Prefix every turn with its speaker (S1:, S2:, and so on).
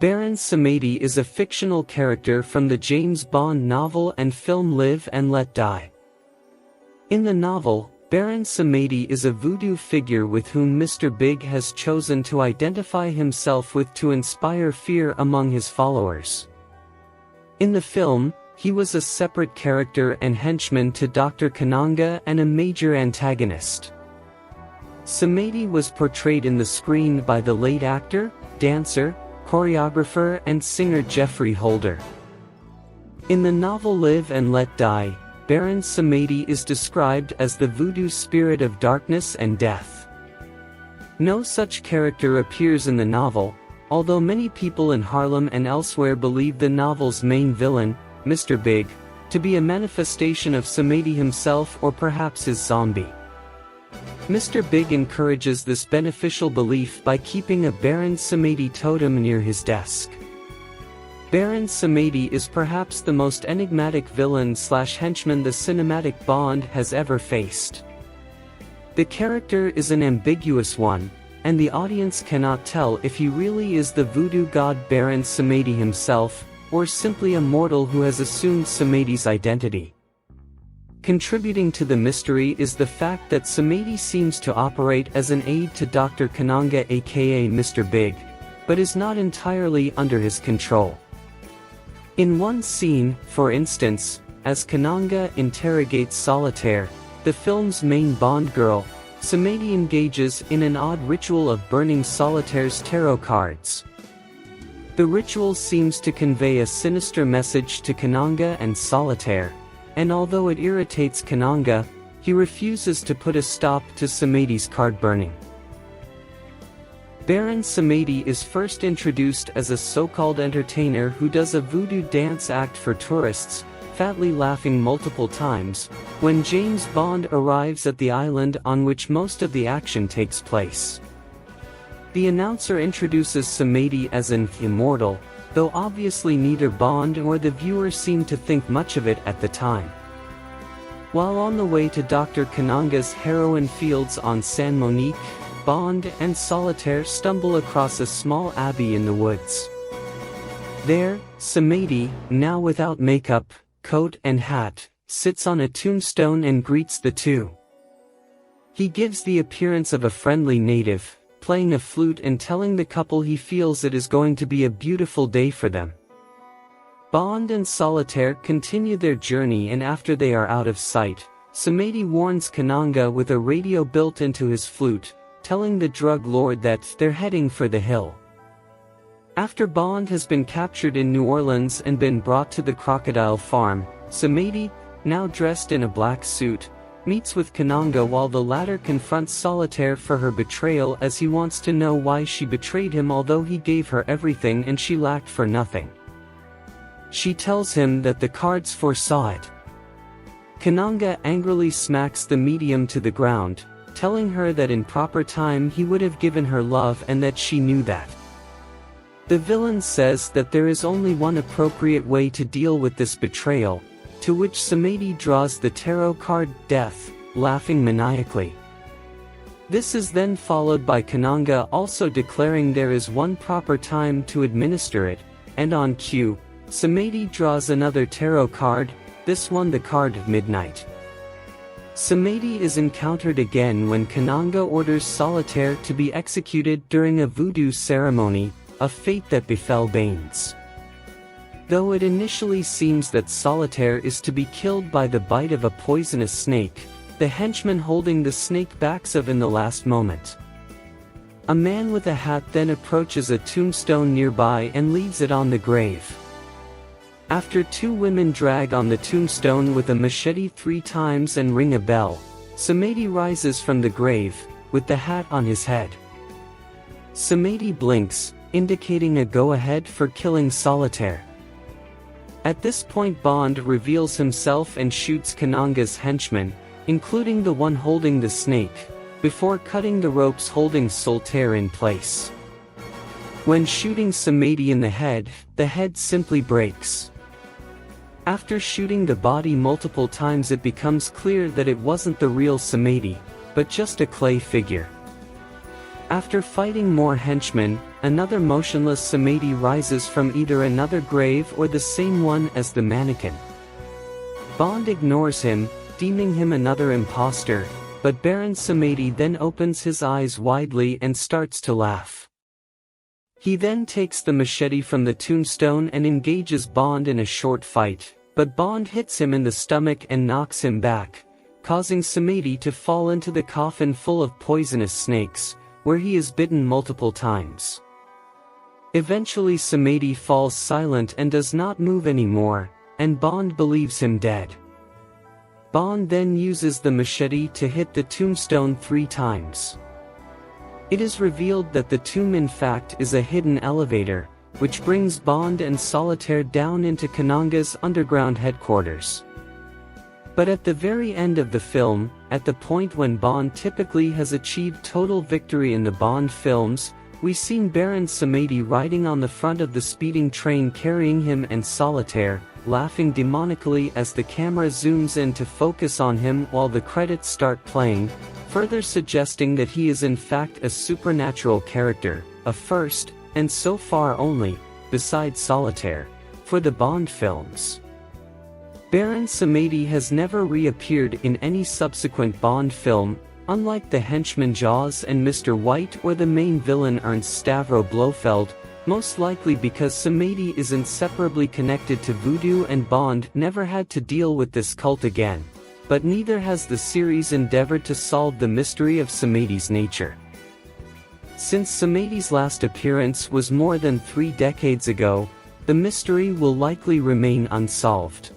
S1: Baron Samedi is a fictional character from the James Bond novel and film Live and Let Die. In the novel, Baron Samedi is a voodoo figure with whom Mr. Big has chosen to identify himself with to inspire fear among his followers. In the film, he was a separate character and henchman to Dr. Kananga and a major antagonist. Samedi was portrayed in the screen by the late actor, dancer, choreographer and singer Geoffrey Holder. In the novel Live and Let Die, Baron Samedi is described as the voodoo spirit of darkness and death. No such character appears in the novel, although many people in Harlem and elsewhere believe the novel's main villain, Mr. Big, to be a manifestation of Samedi himself or perhaps his zombie. Mr. Big encourages this beneficial belief by keeping a Baron Samedi totem near his desk. Baron Samedi is perhaps the most enigmatic villain/henchman the cinematic Bond has ever faced. The character is an ambiguous one, and the audience cannot tell if he really is the voodoo god Baron Samedi himself, or simply a mortal who has assumed Samedi's identity. Contributing to the mystery is the fact that Samedi seems to operate as an aide to Dr. Kananga aka Mr. Big, but is not entirely under his control. In one scene, for instance, as Kananga interrogates Solitaire, the film's main Bond girl, Samedi engages in an odd ritual of burning Solitaire's tarot cards. The ritual seems to convey a sinister message to Kananga and Solitaire, and although it irritates Kananga, he refuses to put a stop to Samedi's card burning. Baron Samedi is first introduced as a so-called entertainer who does a voodoo dance act for tourists, fatly laughing multiple times, when James Bond arrives at the island on which most of the action takes place. The announcer introduces Samedi as an immortal, though obviously neither Bond nor the viewer seem to think much of it at the time. While on the way to Dr. Kananga's heroin fields on San Monique, Bond and Solitaire stumble across a small abbey in the woods. There, Samedi, now without makeup, coat and hat, sits on a tombstone and greets the two. He gives the appearance of a friendly native, playing a flute and telling the couple he feels it is going to be a beautiful day for them. Bond and Solitaire continue their journey, and after they are out of sight, Samedi warns Kananga with a radio built into his flute, telling the drug lord that they're heading for the hill. After Bond has been captured in New Orleans and been brought to the crocodile farm, Samedi, now dressed in a black suit, meets with Kananga while the latter confronts Solitaire for her betrayal, as he wants to know why she betrayed him although he gave her everything and she lacked for nothing. She tells him that the cards foresaw it. Kananga angrily smacks the medium to the ground, telling her that in proper time he would have given her love and that she knew that. The villain says that there is only one appropriate way to deal with this betrayal, to which Samedi draws the tarot card Death, laughing maniacally. This is then followed by Kananga also declaring there is one proper time to administer it, and on cue, Samedi draws another tarot card, this one the card of midnight. Samedi is encountered again when Kananga orders Solitaire to be executed during a voodoo ceremony, a fate that befell Baines. Though it initially seems that Solitaire is to be killed by the bite of a poisonous snake, the henchman holding the snake backs off in the last moment. A man with a hat then approaches a tombstone nearby and leaves it on the grave. After two women drag on the tombstone with a machete 3 times and ring a bell, Samedi rises from the grave, with the hat on his head. Samedi blinks, indicating a go-ahead for killing Solitaire. At this point Bond reveals himself and shoots Kananga's henchmen, including the one holding the snake, before cutting the ropes holding Solitaire in place. When shooting Samedi in the head simply breaks. After shooting the body multiple times it becomes clear that it wasn't the real Samedi, but just a clay figure. After fighting more henchmen, another motionless Samedi rises from either another grave or the same one as the mannequin. Bond ignores him, deeming him another imposter, but Baron Samedi then opens his eyes widely and starts to laugh. He then takes the machete from the tombstone and engages Bond in a short fight, but Bond hits him in the stomach and knocks him back, causing Samedi to fall into the coffin full of poisonous snakes, where he is bitten multiple times. Eventually Samedi falls silent and does not move anymore, and Bond believes him dead. Bond then uses the machete to hit the tombstone 3 times. It is revealed that the tomb in fact is a hidden elevator, which brings Bond and Solitaire down into Kananga's underground headquarters. But at the very end of the film, at the point when Bond typically has achieved total victory in the Bond films, we see Baron Samedi riding on the front of the speeding train carrying him and Solitaire, laughing demonically as the camera zooms in to focus on him while the credits start playing, further suggesting that he is in fact a supernatural character, a first, and so far only, besides Solitaire, for the Bond films. Baron Samedi has never reappeared in any subsequent Bond film, unlike the henchman Jaws and Mr. White or the main villain Ernst Stavro Blofeld, most likely because Samedi is inseparably connected to voodoo and Bond never had to deal with this cult again, but neither has the series endeavored to solve the mystery of Samedi's nature. Since Samedi's last appearance was more than 3 decades ago, the mystery will likely remain unsolved.